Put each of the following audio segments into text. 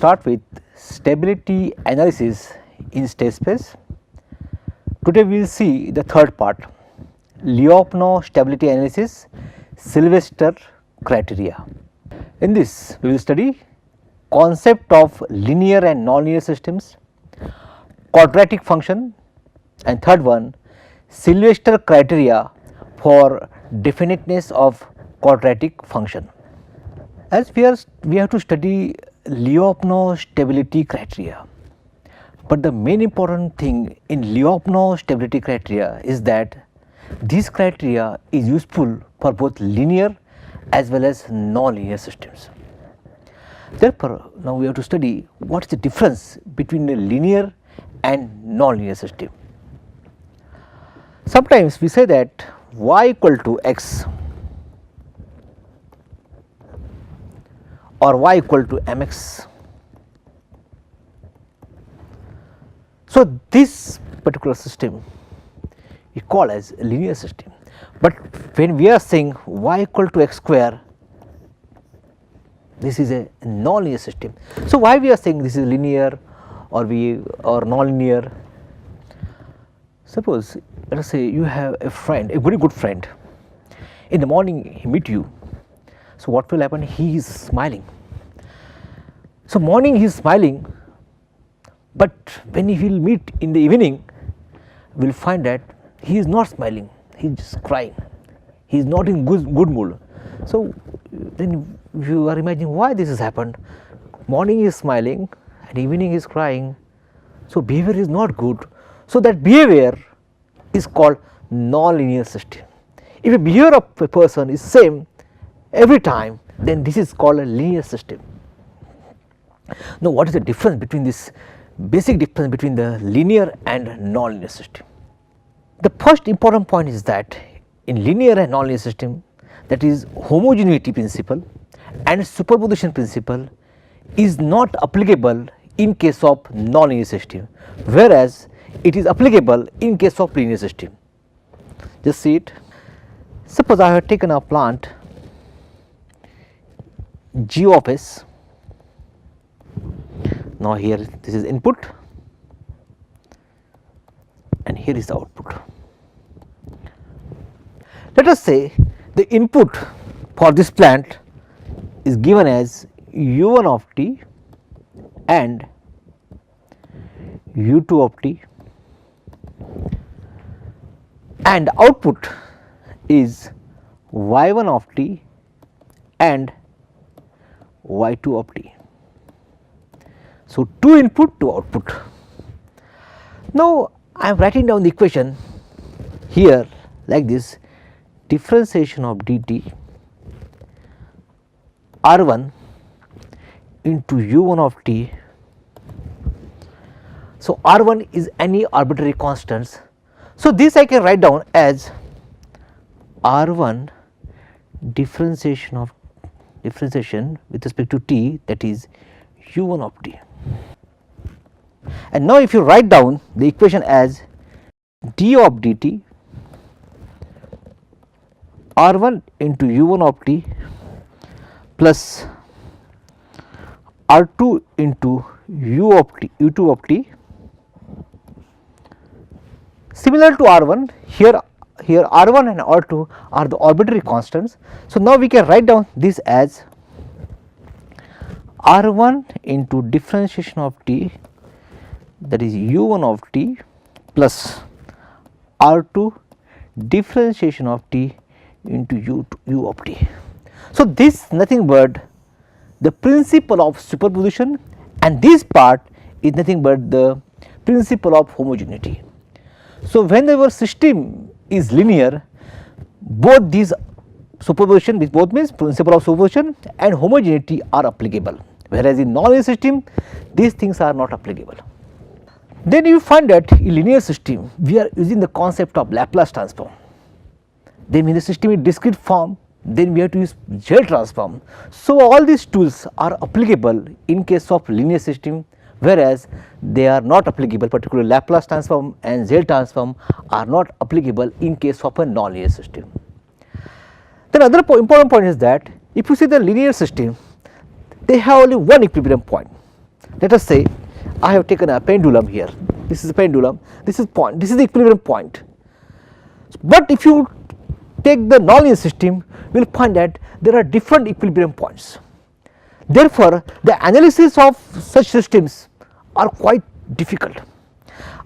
start with stability analysis in state space. Today we will see the third part, Lyapunov stability analysis, Sylvester criteria. In this we will study concept of linear and nonlinear systems, quadratic function, and third one, Sylvester criteria for definiteness of quadratic function. As we have to study Lyapunov stability criteria, but the main important thing in Lyapunov stability criteria is that this criteria is useful for both linear as well as nonlinear systems. Therefore, now we have to study what is the difference between a linear and nonlinear system. Sometimes we say that y equal to x or y equal to mx. So, this particular system we call as a linear system, but when we are saying y equal to x square, this is a nonlinear system. So, why we are saying this is linear or nonlinear? Suppose let us say you have a friend, a very good friend. In the morning he meet you. So, what will happen? He is smiling. So, morning he is smiling, but when he will meet in the evening, we will find that he is not smiling, he is just crying, he is not in good mood. So, then you are imagining why this has happened. Morning he is smiling and evening he is crying, so behavior is not good. So, that behavior is called nonlinear system. If a behavior of a person is same every time, then this is called a linear system. Now, what is the difference between this basic difference between the linear and nonlinear system? The first important point is that in linear and nonlinear system, that is homogeneity principle and superposition principle is not applicable in case of nonlinear system, whereas it is applicable in case of linear system. Just see it. Suppose I have taken a plant g of s. Now, here this is input and here is the output. Let us say the input for this plant is given as u1 of t and u2 of t, and output is y1 of t and y2 of t. So, 2 input, 2 output. Now, I am writing down the equation here like this: differentiation of dt r1 into u1 of t. So, r1 is any arbitrary constants. So, this I can write down as r1 differentiation with respect to t, that is u1 of t. And now, if you write down the equation as d of dt r1 into u1 of t plus r2 into u2 of t, similar to r1, here r1 and r2 are the arbitrary constants. So, now we can write down this as r1 into differentiation of t, that is u1 of t plus r2 differentiation of t into u of t. So, this nothing but the principle of superposition, and this part is nothing but the principle of homogeneity. So, whenever system is linear, both these superposition, which both means principle of superposition and homogeneity are applicable, whereas in nonlinear system these things are not applicable. Then you find that in linear system we are using the concept of Laplace transform. Then when the system is discrete form, then we have to use Z transform. So, all these tools are applicable in case of linear system, whereas they are not applicable, particularly Laplace transform and Z transform are not applicable in case of a nonlinear system. Then another important point is that if you see the linear system, they have only one equilibrium point. let us say I have taken a pendulum here, this is a pendulum, this is point, this is the equilibrium point. But if you take the nonlinear system, we will find that there are different equilibrium points. Therefore, the analysis of such systems are quite difficult.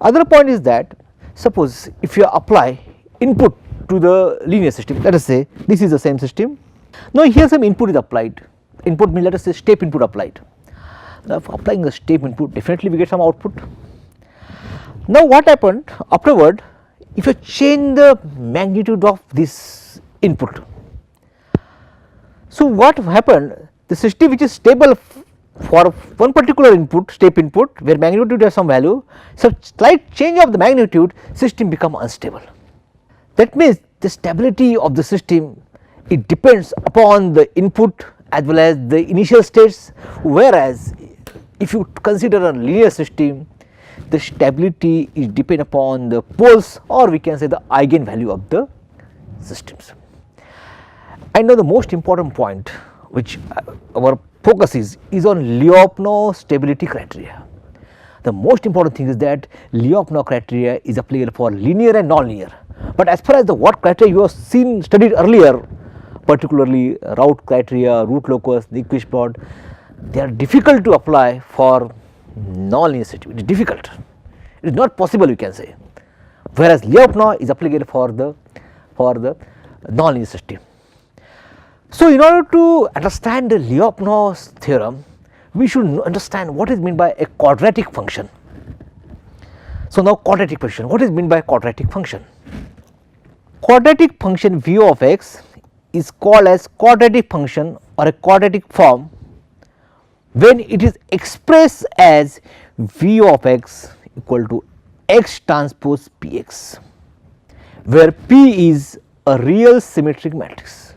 Other point is that suppose if you apply input to the linear system, let us say this is the same system. Now here some input is applied, input means let us say step input applied. Now applying the step input, definitely we get some output. Now what happened afterward, if you change the magnitude of this input, so what happened, the system which is stable for one particular input, step input, where magnitude has some value, so slight change of the magnitude, system become unstable. That means the stability of the system, it depends upon the input as well as the initial states, whereas if you consider a linear system, the stability is depend upon the poles, or we can say the eigen value of the systems. And now the most important point which our focus is on Lyapunov stability criteria. The most important thing is that Lyapunov criteria is applicable for linear and non-linear, but as far as the what criteria you have studied earlier, particularly route criteria, root locus, Nyquist plot, they are difficult to apply for non-linear system. It is difficult, it is not possible you can say, whereas Lyapunov is applicable for the non-linear system. So in order to understand the Lyapunov's theorem, we should understand what is meant by a quadratic function. So now quadratic function, what is meant by quadratic function? Quadratic function v of x is called as quadratic function or a quadratic form when it is expressed as v of x equal to x transpose px, where p is a real symmetric matrix.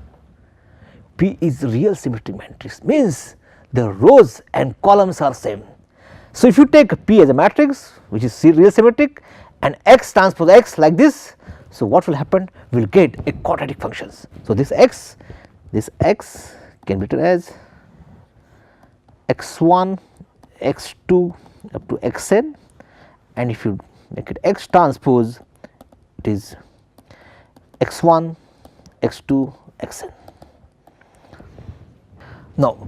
P is real symmetric matrix, means the rows and columns are same. So if you take P as a matrix which is real symmetric and x transpose x like this, so what will happen, we will get a quadratic functions. So this x can be written as x1 x2 up to xn, and if you make it x transpose, it is x1 x2 xn. Now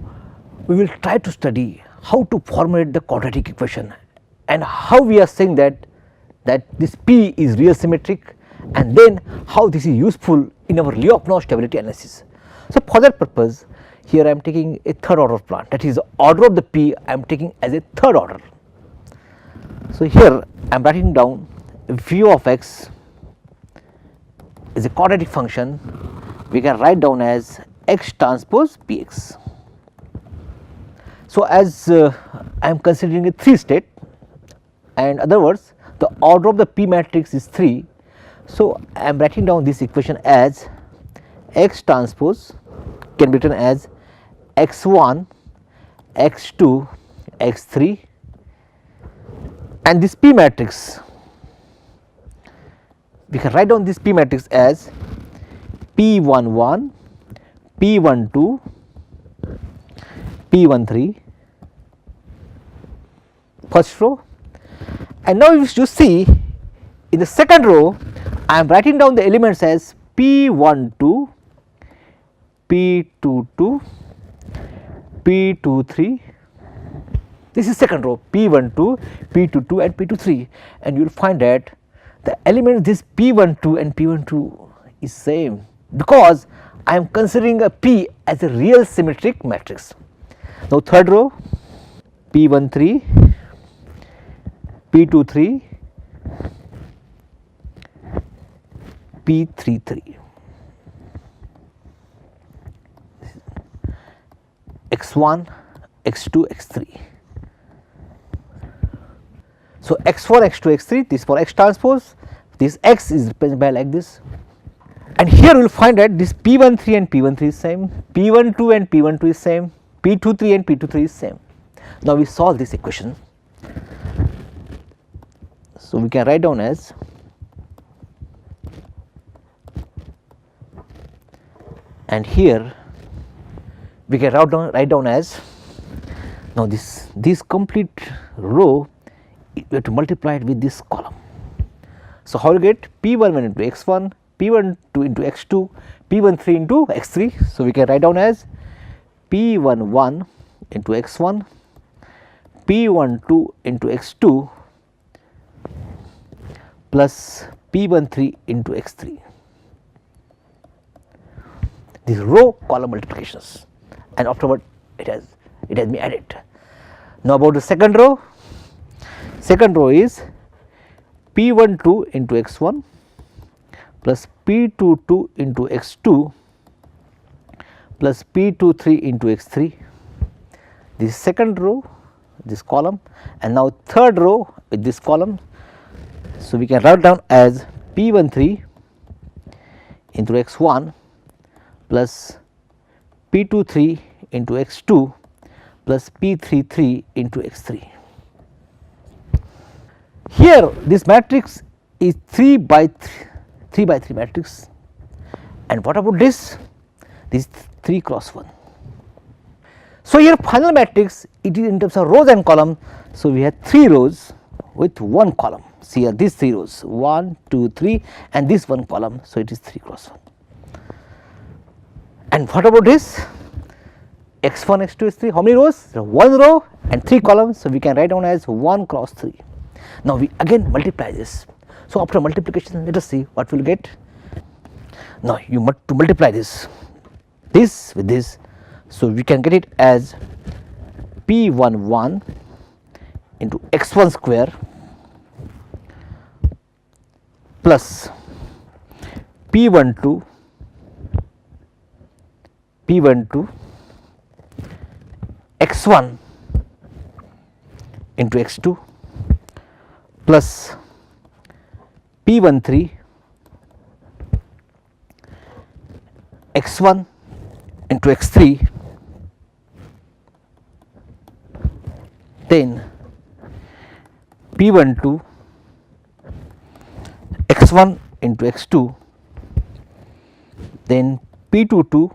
we will try to study how to formulate the quadratic equation and how we are saying that this P is real symmetric, and then how this is useful in our Lyapunov stability analysis. So for that purpose, here I am taking a third order plant, that is the order of the P I am taking as a third order. So here I am writing down v of x is a quadratic function, we can write down as x transpose px. So as I am considering a 3 state, and other words the order of the P matrix is 3, so I am writing down this equation as x transpose can be written as x1 x2 x3, and this P matrix we can write down this P matrix as P11 P12 P13 first row. And now if you see in the second row, I am writing down the elements as P12 P22 P23, this is second row, P12 P22 and P23, and you will find that the element this P12 and P12 is same, because I am considering a P as a real symmetric matrix. Now third row, P13 P23 P33, x1 x2 x3. So x4 x2 x3, this for x transpose, this x is represented by like this, and here we will find that this P13 and P13 is same, P12 and P12 is same, P23 and P23 is same. Now we solve this equation, so we can write down as and here we can write down as Now this complete row we have to multiply it with this column. So how to get P11 into x1, P12 into x2, P13 into x3. So we can write down as P11 into x1, P12 into x2 plus P13 into x3. These row column multiplications, and afterward it has been added. Now about the second row. Second row is P12 into x1 plus P22 into x2 plus P23 into x3. This second row, this column, and now third row with this column. So we can write down as P13 into x1 plus P23 into x2 plus P33 into x3. Here this matrix is 3 by 3 matrix, and what about this? This 3 cross 1. So here final matrix, it is in terms of rows and column. So we have 3 rows with 1 column. See here these 3 rows, 1, 2, 3, and this 1 column. So it is 3 cross 1. And what about this? X1, x2, x3, how many rows? 1 row and 3 columns. So we can write down as 1 cross 3. Now we again multiply this. So after multiplication, let us see what we will get. Now you to multiply this with this. So we can get it as P11 into x1 square plus P12 x1 into x2 plus P13 x1 into x3, then P12 x1 into x2, then P22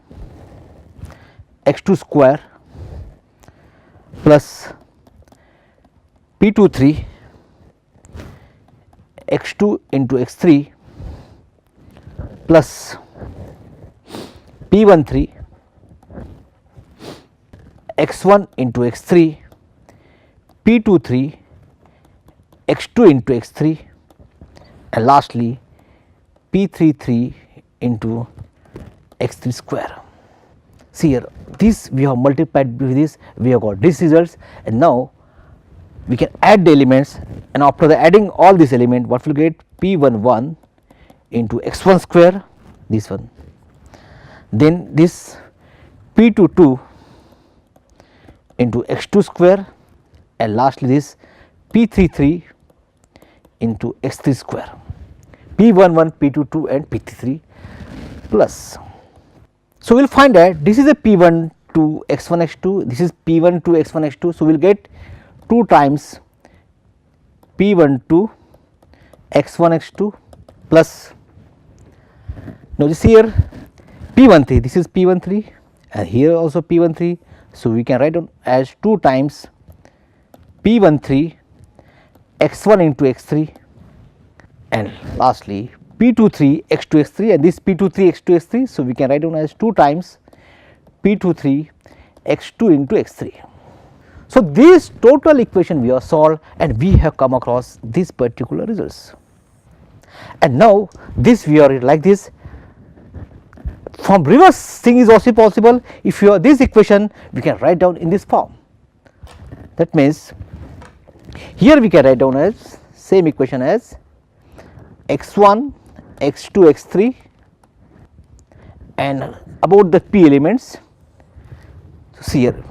x2 square plus P23 x2 into x3 plus P13 x1 into x3, P23 x2 into x3, and lastly P33 into x3 square. See here, this we have multiplied with this, we have got these results, and now we can add the elements, and after the adding all these elements, what will get? P11 into x1 square, this one, then this P22 into x2 square, and lastly this P33 into x3 square. P11, P22 and P33 plus. So we will find that this is a P1 to x1 x2, this is P1 to x1 x2. So we will get 2 times P1 to x1 x2 plus, now this here P13, this is P13, and here also P13. So we can write down as 2 times P13 x1 into x3, and lastly P23 x2 x3, and this P23 x2 x3. So we can write down as 2 times P23 x2 into x3. So this total equation we have solved, and we have come across these particular results. And now this we are like this. From reverse thing is also possible. If you have this equation, we can write down in this form. That means here we can write down as same equation as x1 x2 x3, and about the p elements. So see here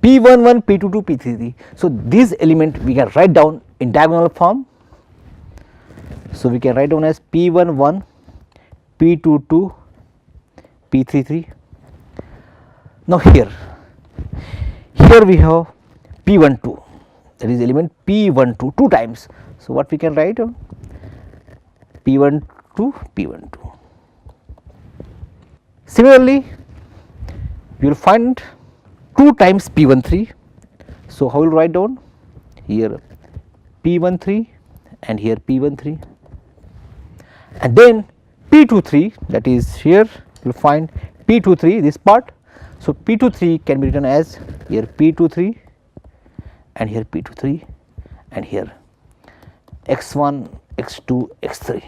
P11 P22 P33. So these element we can write down in diagonal form. So we can write down as P11 P22 P33. Now here we have P12, that is element P12 2 times. So what we can write? P12 P12. Similarly, you will find 2 times P13, So, how will write down here P13 and here P13 and then P23, that is here you will find P23 this part. So, P23 can be written as here P23 and here P23 and here x1, x2, x3.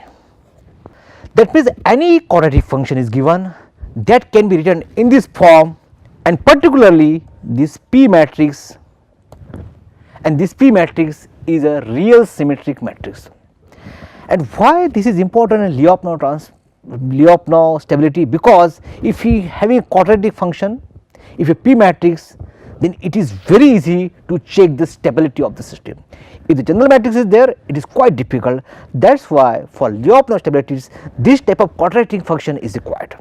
That means any quadratic function is given that can be written in this form, and particularly this P matrix, and this P matrix is a real symmetric matrix. And why this is important in Lyapunov stability? Because if we having a quadratic function, if a P matrix, then it is very easy to check the stability of the system. If the general matrix is there, it is quite difficult. That is why for Lyapunov stabilities this type of quadratic function is required.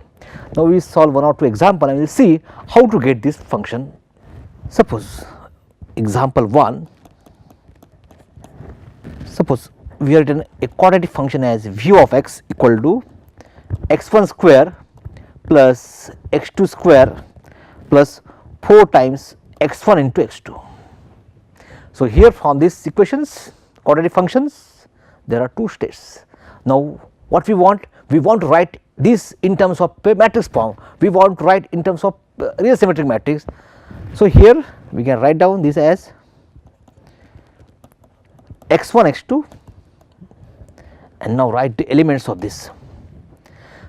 Now we solve one or two examples and we will see how to get this function. Suppose example 1, suppose we have written a quadratic function as v of x equal to x1 square plus x2 square plus 4 times x1 into x2. So, here from these equations quadratic functions there are two states. Now, what we want to write this in terms of matrix form, we want to write in terms of real symmetric matrix. So, here we can write down this as x1 x2 and now write the elements of this.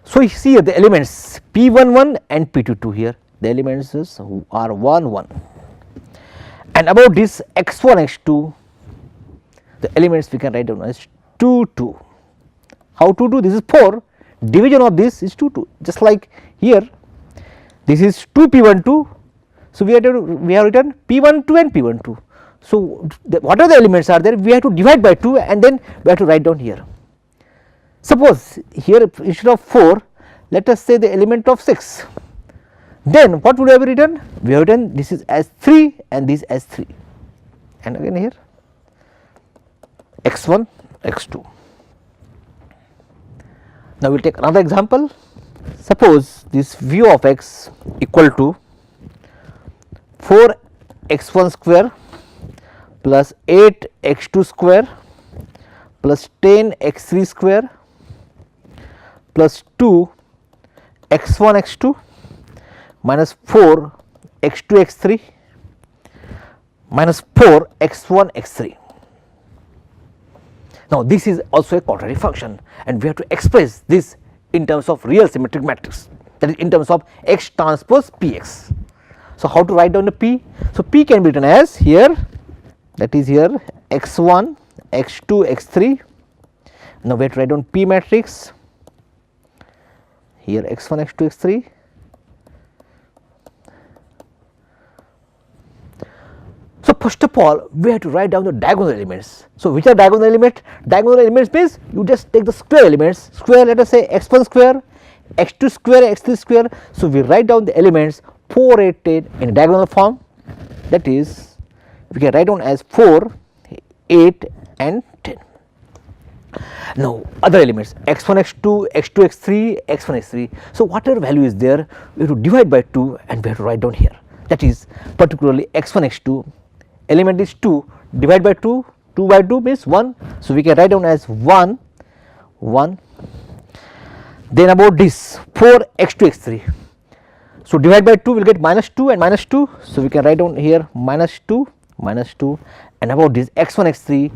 So, you see the elements P11 and P22 here, the elements are 1 1, and about this x1 x2 the elements we can write down as 2 2. How to do this? Is 4, division of this is 2 2, just like here this is 2 P12. So, we have written P12 and P12. So, what are the elements are there, we have to divide by 2 and then we have to write down here. Suppose here instead of 4, let us say the element of 6, then what would have written? We have written this is as 3 and this as 3, and again here x1 x2. Now, we will take another example. Suppose this v of x equal to 4 x1 square plus 8 x2 square plus 10 x3 square plus 2 x1 x2 minus 4 x2 x3 minus 4 x1 x3. Now, this is also a quadratic function and we have to express this in terms of real symmetric matrix, that is in terms of x transpose px. So, how to write down the p? So, p can be written as here, that is here x1 x2 x3. Now, we have to write down p matrix here x1 x2 x3. So, first of all we have to write down the diagonal elements. So, which are diagonal elements? Diagonal elements means you just take the square elements, square, let us say x1 square, x2 square, x3 square. So, we write down the elements 4 8 10 in diagonal form, that is we can write down as 4 8 and 10. Now, other elements x1 x2 x2 x3 x1 x3. So, whatever value is there we have to divide by 2 and we have to write down here, that is particularly x1 x2 element is 2, divide by 2, 2 by 2 means 1. So, we can write down as 1 1. Then about this 4 x2 x3. So, divide by 2 we will get minus 2 and minus 2. So, we can write down here minus 2 and about this x1 x3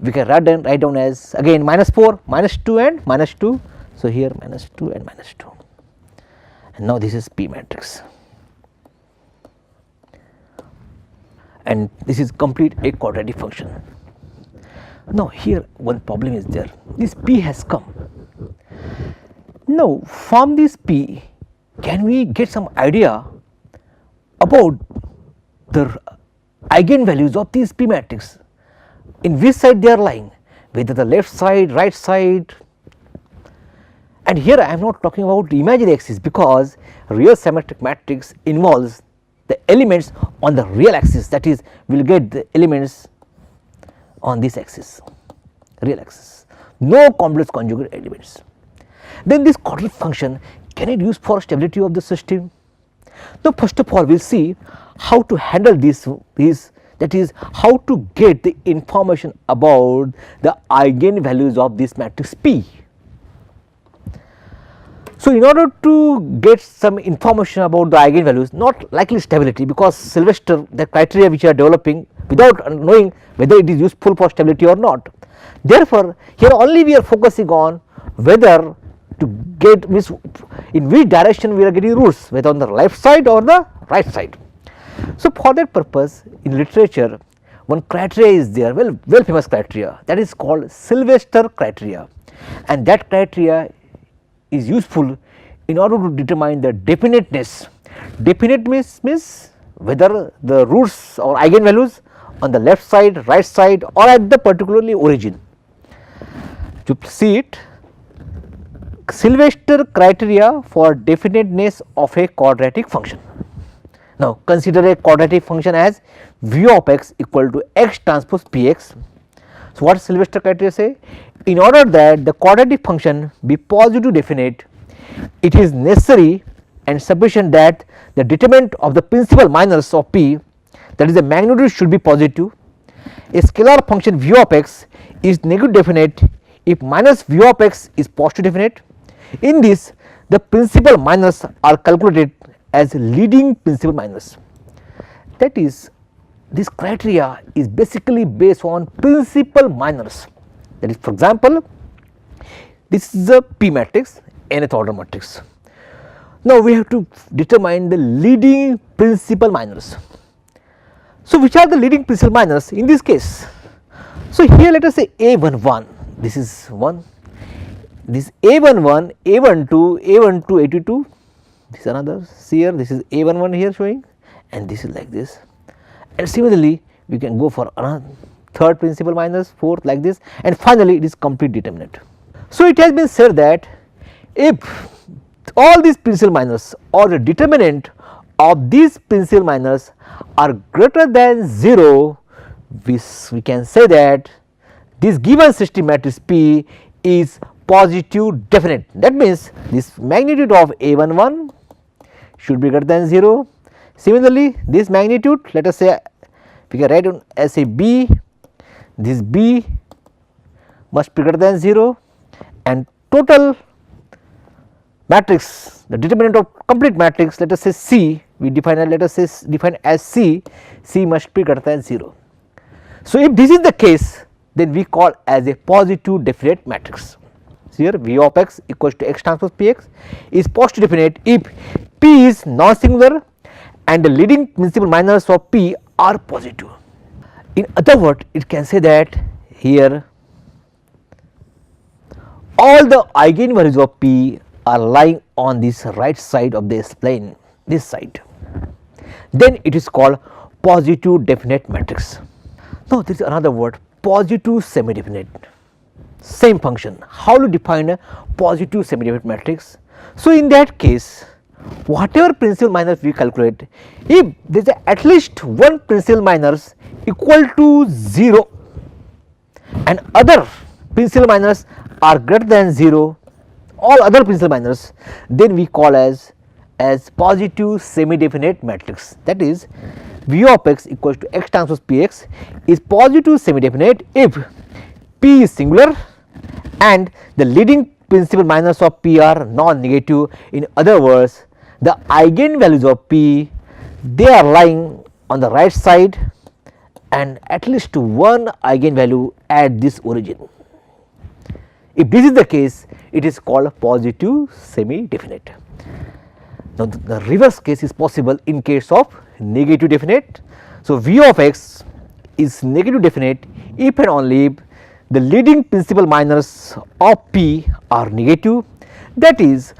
we can write down as again minus 4 minus 2 and minus 2. So, here minus 2 and minus 2, and now this is P matrix, and this is complete a quadratic function. Now, here one problem is there, this P has come. Now, from this P can we get some idea about the eigenvalues of these P matrix, in which side they are lying, whether the left side, right side. And here I am not talking about the imaginary axis, because real symmetric matrix involves the elements on the real axis, that is we will get the elements on this axis, real axis, no complex conjugate elements. Then this quadratic function, can it use for stability of the system? Now, first of all we will see how to handle this that is how to get the information about the eigenvalues of this matrix P. So, in order to get some information about the eigenvalues, not likely stability, because Sylvester, the criteria which you are developing without knowing whether it is useful for stability or not. Therefore, here only we are focusing on whether to get means in which direction we are getting roots, whether on the left side or the right side. So, for that purpose in literature one criteria is there, well famous criteria, that is called Sylvester criteria, and that criteria is useful in order to determine the definiteness. Definiteness means whether the roots or eigenvalues on the left side, right side or at the particularly origin. To see it, Sylvester criteria for definiteness of a quadratic function. Now, consider a quadratic function as v of x equal to x transpose px. So, what Sylvester criteria say? In order that the quadratic function be positive definite, it is necessary and sufficient that the determinant of the principal minors of p, that is the magnitude, should be positive. A scalar function v of x is negative definite if minus v of x is positive definite. In this, the principal minors are calculated as leading principal minors. That is, this criteria is basically based on principal minors. That is, for example, this is a P matrix, nth order matrix. Now, we have to determine the leading principal minors. So, which are the leading principal minors in this case? So, here let us say A11, this is 1, this A11, A12, A12, A22, this is another, see here this is A11 here showing, and this is like this, and similarly we can go for another third principal minus, fourth, like this, and finally it is complete determinant. So, it has been said that if all these principal minors or the determinant of these principal minors are greater than 0, we can say that this given system matrix P is positive definite. That means, this magnitude of A11 should be greater than 0. Similarly, this magnitude, let us say we can write on as a B, this B must be greater than 0, and total matrix, the determinant of complete matrix, let us say C, we define it, let us say define as C, C must be greater than 0. So, if this is the case, then we call as a positive definite matrix. So, here V of x equals to x transpose Px is positive definite if P is non-singular and the leading principal minors of P are positive. In other words, it can say that here all the eigenvalues of P are lying on this right side of this plane, this side, then it is called positive definite matrix. Now, there is another word, positive semi-definite, same function. How to define a positive semi-definite matrix? So, in that case, whatever principal minors we calculate, if there is at least one principal minors equal to 0 and other principal minors are greater than 0, all other principal minors, then we call as positive semi-definite matrix. That is, V of x equals to x transpose Px is positive semi-definite if P is singular and the leading principal minors of P are non-negative. In other words, the eigenvalues of P, they are lying on the right side and at least one eigenvalue at this origin. If this is the case, it is called positive semi-definite. Now, the reverse case is possible in case of negative definite. So, V of x is negative definite if and only if the leading principal minors of P are negative, that is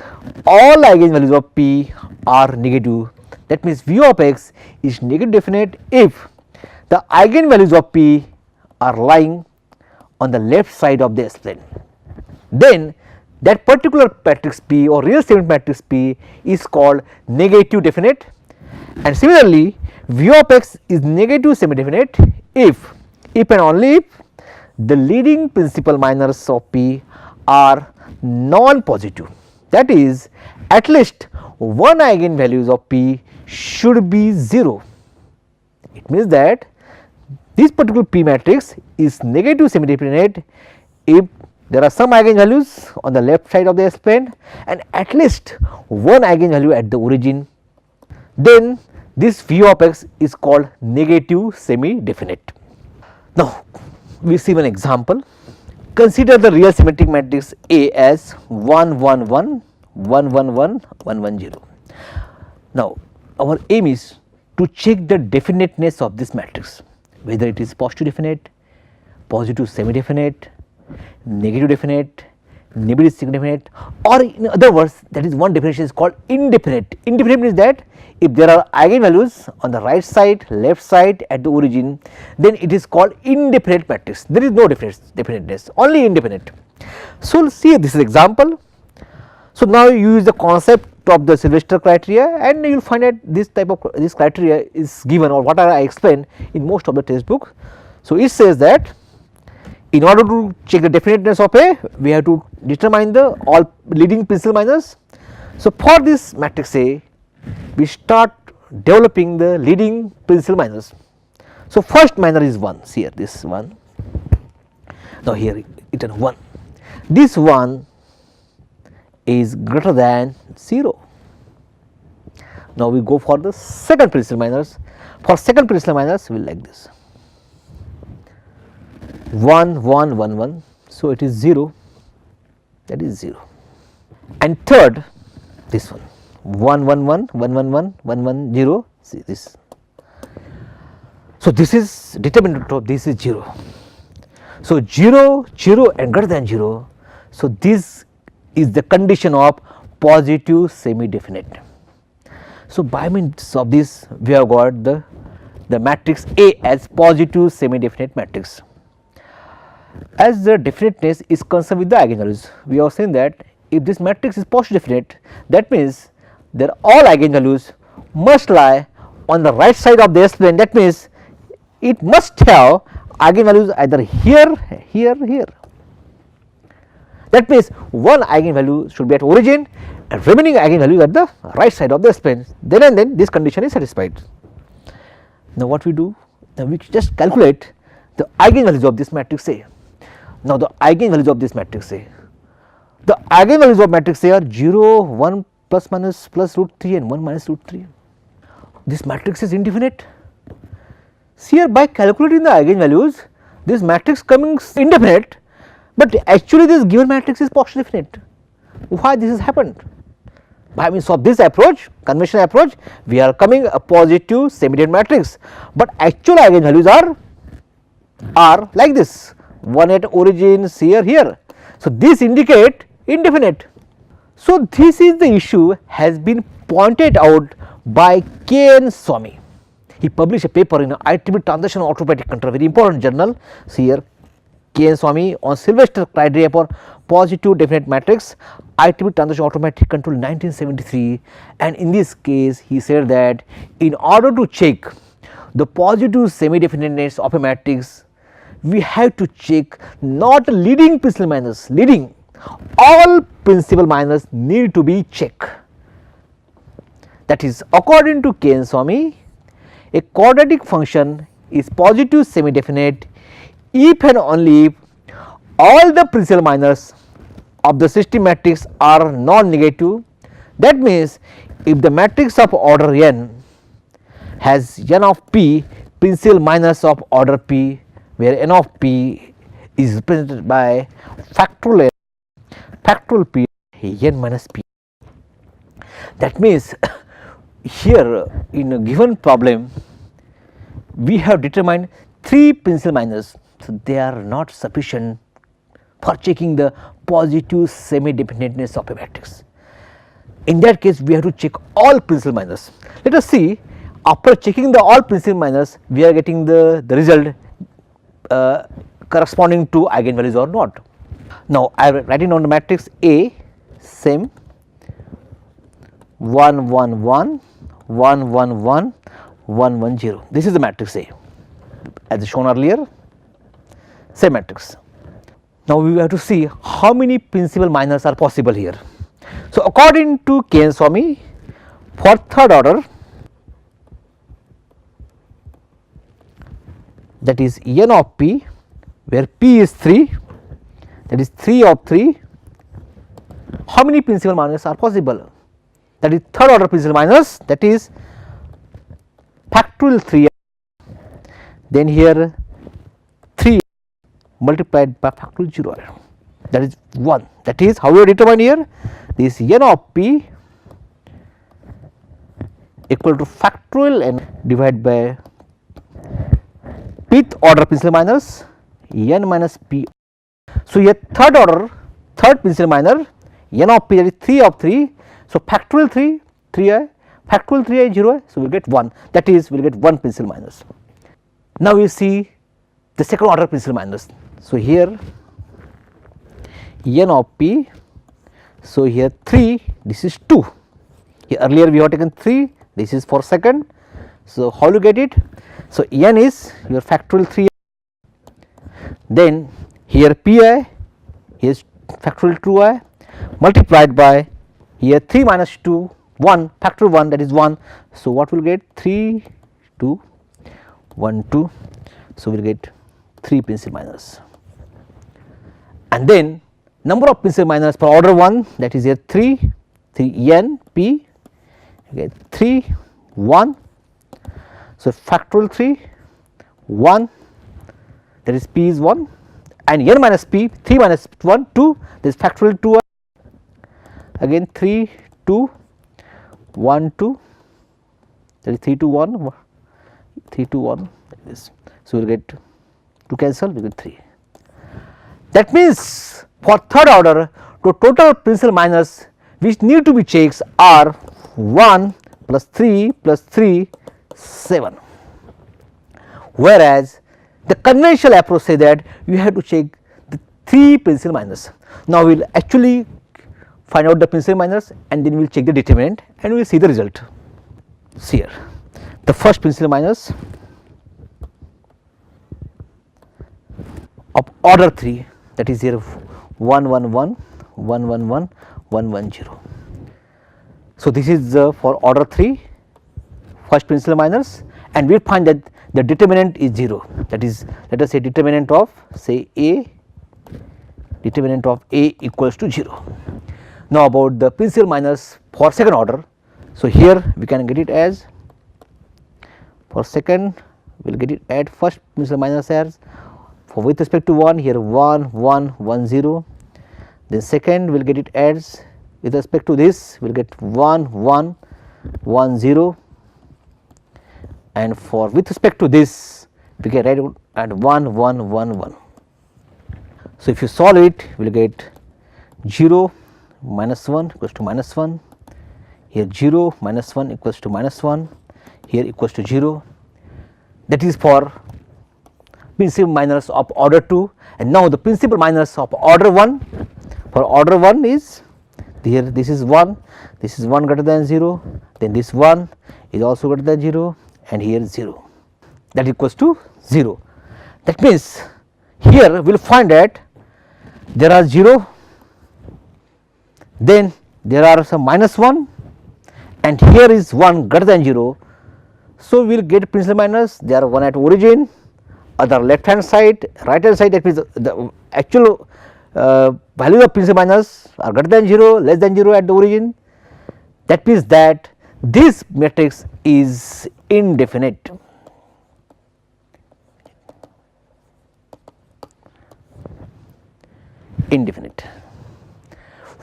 all eigenvalues of P are negative. That means, V of x is negative definite if the eigenvalues of P are lying on the left side of the S plane. Then that particular matrix P or real segment matrix P is called negative definite, and similarly V of x is negative semi-definite if and only if the leading principal minors of P are non-positive, that is at least one eigenvalues of P should be 0. It means that This particular P matrix is negative semi-definite if there are some eigenvalues on the left side of the S plane and at least one eigenvalue at the origin, then this V of x is called negative semi-definite. Now, we see one example. Consider the real symmetric matrix A as 1 1 1 1 1 1 1 1 0. Now, our aim is to check the definiteness of this matrix, whether it is positive definite, positive semi definite, negative definite, negative sigma definite, or in other words, that is one definition is called indefinite. Indefinite means that if there are eigenvalues on the right side, left side at the origin, then it is called indefinite matrix. There is no definiteness, only indefinite. So, see this is example. So, now you use the concept of the Sylvester criteria and you will find that this type of this criteria is given or what I explained in most of the textbook. So, it says that in order to check the definiteness of A, we have to determine the all leading principal minors. So, for this matrix A, we start developing the leading principal minors. So, first minor is 1, see here this 1, now here it is 1, this 1 is greater than 0. Now, we go for the second principal minors. For second principal minors, we will like this 1 1 1 1, so it is 0, that is 0, and third this one 1 1 1 1 1 1 1 1 0, see this. So, this is determinant of this is 0. So, 0 0 and greater than 0. So, this is the condition of positive semi definite. So, by means of this we have got the matrix A as positive semi definite matrix. As the definiteness is concerned with the eigenvalues, we have seen that if this matrix is positive definite, that means that all eigenvalues must lie on the right side of the S plane, that means it must have eigenvalues either here, here, here. That means one eigenvalue should be at origin and remaining eigenvalues at the right side of the S plane, then and then this condition is satisfied. Now, what we do? Now, we just calculate the eigenvalues of this matrix A. Now, the eigenvalues of this matrix A. The eigenvalues of matrix A are 0, 1 plus minus plus root 3 and 1 minus root 3. This matrix is indefinite. See here, by calculating the eigenvalues, this matrix coming indefinite, but actually this given matrix is positive definite. Why this has happened? By means of this approach, conventional approach, we are coming a positive semi-definite matrix, but actual eigenvalues are like this, 1 at origin, here. So, this indicate indefinite. So, this is the issue has been pointed out by K.N. Swami. He published a paper in IEEE Transaction Automatic Control, very important journal. See here, K.N. Swami on Sylvester criteria for positive definite matrix, IEEE Transaction Automatic Control 1973, and in this case he said that in order to check the positive semi definiteness of a matrix, we have to check not leading principal minors, leading all principal minors need to be checked. That is, according to K.N. Swami, a quadratic function is positive semi definite if and only if all the principal minors of the system matrix are non-negative. That means, if the matrix of order n has n of p principal minors of order p, where n of p is represented by factorial p n minus p. That means, here in a given problem we have determined 3 principal minors. So, they are not sufficient for checking the positive semi definiteness of a matrix. In that case, we have to check all principal minors. Let us see, after checking the all principal minors, we are getting the result corresponding to eigenvalues or not. Now, I am writing on the matrix A, same 1 1 1 1 1 1 1 1 0. This is the matrix A as shown earlier, same matrix. Now, we have to see how many principal minors are possible here. So, according to K.N. Swami, for third order that is n of p, where p is 3, that is 3 of 3. How many principal minors are possible? That is third order principal minors, that is factorial 3, then here 3 multiplied by factorial 0, that is 1. That is how you determine here this n of p equal to factorial n divided by pth order principal minors n minus p. So, here third order, third principal minor n of p, that is 3 of 3. So, factorial 3, 3i, factorial 3i 0i, so we will get 1, that is we will get 1 principal minus. Now, we see the second order principal minus. So, here n of p, so here 3, this is 2, here earlier we have taken 3, this is for second. So, how you get it? So, n is your factorial 3, then here pi, here is factorial 2i multiplied by here 3 minus 2, 1, factorial 1, that is 1. So, what will get 3, 2, 1, 2. So, we will get 3 principal minors, and then number of principal minors for order 1, that is here 3 n p, okay, 3 1. So, factorial 3 1, that is p is 1, and n minus p, 3 minus 1 2, this is factorial 2, again 3 2 1 2, that is 3 2 1 3 2 1 like this. So, we will get 2 cancel, we get 3. That means for third order, the total principal minors which need to be checked are 1 plus 3 plus 3 7, whereas the conventional approach say that you have to check the 3 principal minors. Now, we will actually find out the principal minors and then we will check the determinant and we will see the result. See here the first principal minors of order 3, that is here 1 1 1 1 1 1 1 1 0. So, this is for order 3 first principal minors, and we will find that the determinant is 0, that is let us say determinant of say a, determinant of a equals to 0. Now, about the principal minors for second order. So, here we can get it as for second we will get it at first principal minors as for with respect to 1 here 1 1 1 0, then second we will get it as with respect to this we will get 1 1 1 0, and for with respect to this we can write at 1 1 1 1. So, if you solve it we will get 0 minus 1 equals to minus 1, here 0 minus 1 equals to minus 1, here equals to 0, that is for principal minors of order 2. And now, the principal minors of order 1, for order 1 is here this is 1 greater than 0, then this 1 is also greater than 0, and here 0, that equals to 0. That means, here we will find that there are 0, then there are some minus 1, and here is 1 greater than 0. So, we will get principal minors, they are one at origin, other left hand side, right hand side, that means the actual value of principal minors are greater than 0, less than 0 at the origin. That means that this matrix is indefinite. Indefinite.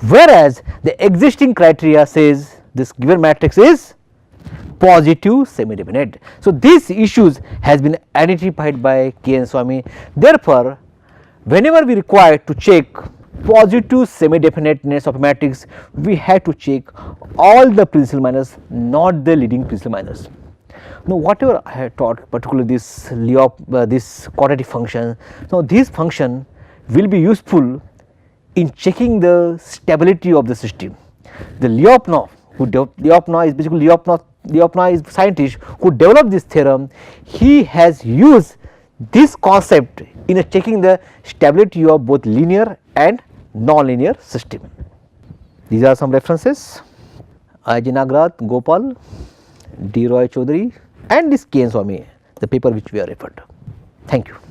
Whereas the existing criteria says this given matrix is positive semi-definite. So, these issues has been identified by K and Swami. Therefore, whenever we require to check positive semi-definiteness of a matrix, we have to check all the principal minors, not the leading principal minors. Now, whatever I have taught, particularly this this quadratic function, now this function will be useful in checking the stability of the system. The Lyapunov, Lyapunov is basically Lyapunov is scientist who developed this theorem. He has used this concept in checking the stability of both linear and non-linear system. These are some references: I. J. Nagarath, Gopal, D. Roy Chaudhary, and this K. N. Swami, the paper which we are referred to. Thank you.